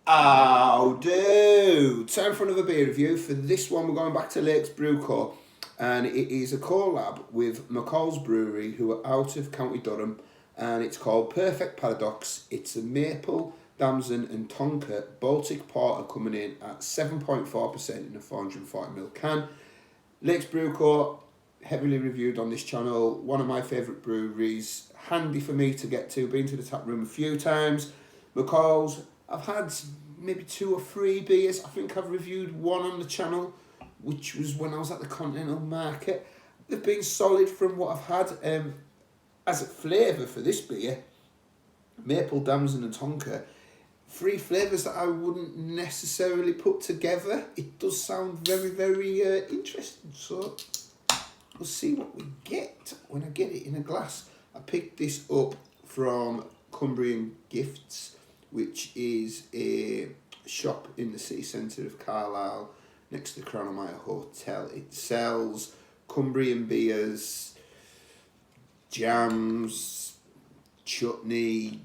How do? Time for another beer review. For this one, we're going back to Lakes Brew Co. And it is a collab with McColls Brewery, who are out of County Durham. And it's called Perfect Paradox. It's a maple, damson and tonka Baltic porter coming in at 7.4% in a 440ml can. Lakes Brew Co. heavily reviewed on this channel. One of my favourite breweries. Handy for me to get to. Been to the tap room a few times. McColls, I've had maybe 2 or 3 beers. I think I've reviewed one on the channel, which was when I was at the Continental Market. They've been solid from what I've had. As a flavour for this beer, maple, damson and tonka, 3 flavours that I wouldn't necessarily put together. It does sound very, very interesting. So we'll see what we get when I get it in a glass. I picked this up from Cumbrian Gifts, which is a shop in the city centre of Carlisle next to the Crown of Maya Hotel. It sells Cumbrian beers, jams, chutney,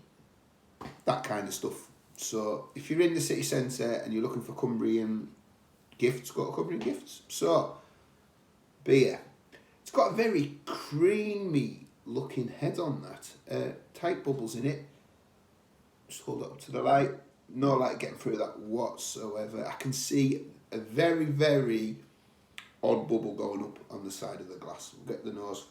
that kind of stuff. So if you're in the city centre and you're looking for Cumbrian Gifts, go to Cumbrian Gifts. So, beer. It's got a very creamy looking head on that. Tight bubbles in it. Just hold it up to the light. No light getting through that whatsoever. I can see a very, very odd bubble going up on the side of the glass. We'll get the nose.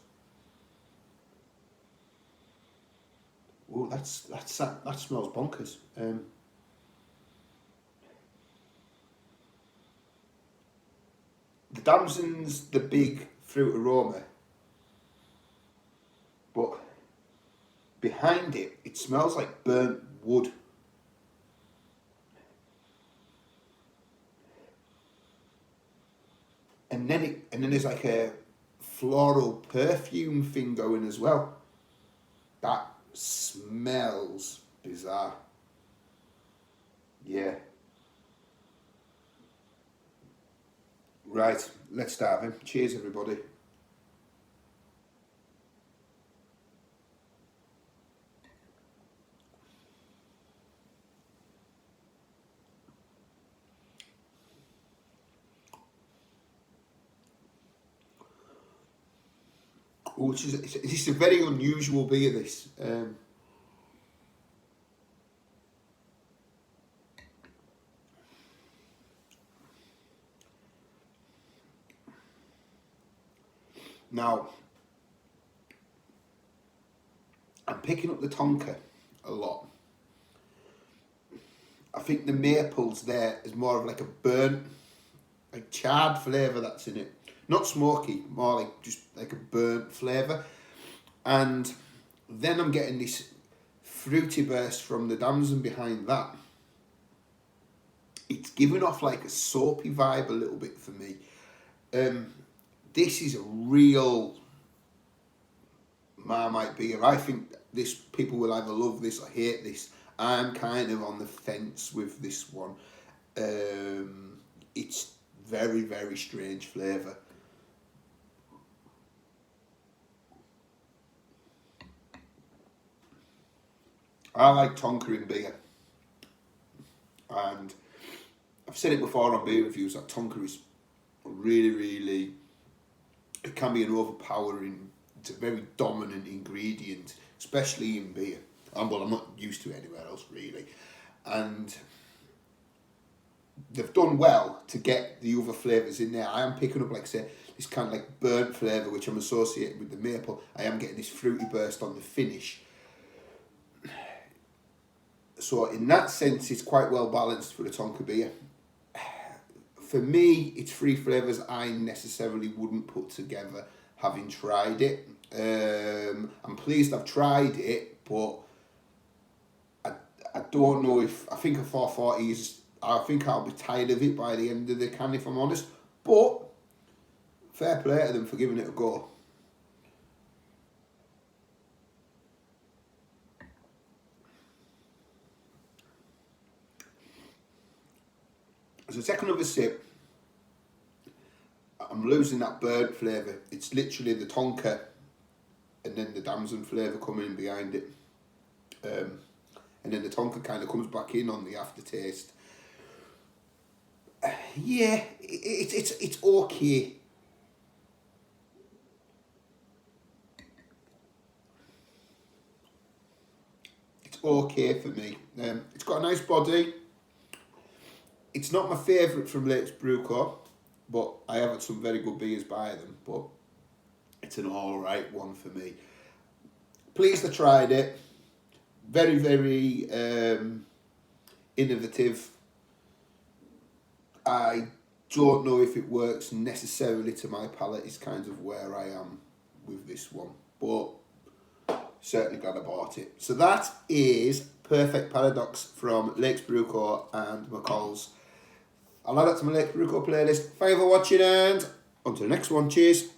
Oh, that smells bonkers. The damson's the big fruit aroma, but behind it, it smells like burnt wood. And then there's like a floral perfume thing going as well. That smells bizarre. Yeah. Right, let's dive in. Cheers, everybody. Which is it's a very unusual beer. This. Now, I'm picking up the tonka a lot. I think the maple's there is more of like a burnt, like charred flavour that's in it. Not smoky, more like just like a burnt flavour. And then I'm getting this fruity burst from the damson behind that. It's giving off like a soapy vibe a little bit for me. This is a real Marmite beer. I think this people will either love this or hate this. I'm kind of on the fence with this one. It's very, very strange flavour. I like tonka in beer, and I've said it before on beer reviews that tonka is really, really, it can be an overpowering, it's a very dominant ingredient, especially in beer. Well, I'm not used to it anywhere else really. And they've done well to get the other flavours in there. I am picking up, like I say, this kind of like burnt flavour, which I'm associating with the maple. I am getting this fruity burst on the finish. So in that sense, it's quite well balanced for the tonka beer. For me, it's 3 flavours I necessarily wouldn't put together, having tried it. I'm pleased I've tried it, but I don't know if, I think a 440 is, I think I'll be tired of it by the end of the can, if I'm honest. But fair play to them for giving it a go. As I take another sip, I'm losing that burnt flavour. It's literally the tonka and then the damson flavour coming in behind it. And then the tonka kind of comes back in on the aftertaste. Yeah, it's okay. It's okay for me. It's got a nice body. It's not my favourite from Lakes Brew Co, but I have had some very good beers by them. But it's an all right one for me. Pleased I tried it. Very, very innovative. I don't know if it works necessarily to my palate. Is kind of where I am with this one, but certainly glad I bought it. So that is Perfect Paradox from Lakes Brew Co and McColls. I'll add that to my Lakes Brew Co playlist. Thank you for watching, and on to the next one. Cheers.